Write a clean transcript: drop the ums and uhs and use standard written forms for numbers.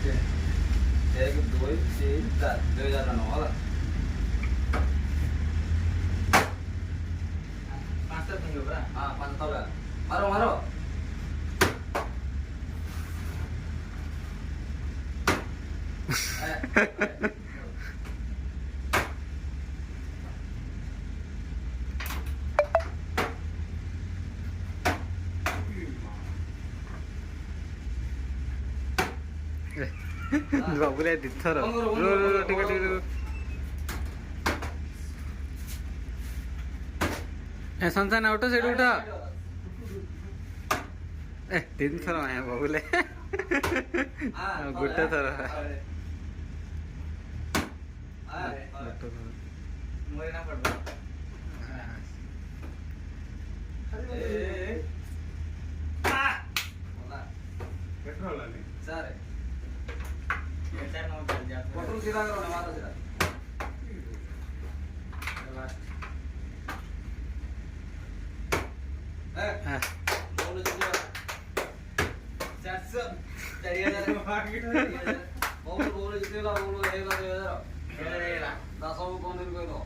एक दो तीन चार 2009 होला पाँच तो नहीं होगा। हाँ 5 तले मारो मारो ବାବୁଲା ଦିଥର ଟିକେ ଏ ସଞ୍ଚାନ ଉଠ ସେଠି ଉଠ ଏ 3 ଥର ଆୟା ବାବୁଲେ ଗୋଟେ ଥର मोरे ना पड़ रहा। पेट्रोल वाले सर ये चार नंबर चल जाता है। पेट्रोल सीधा करो ना मारो सीधा बोलो जी 400 4000 बोलो बोलो जितने ला बोलो 1000 10 सब कौन दिन कोई दो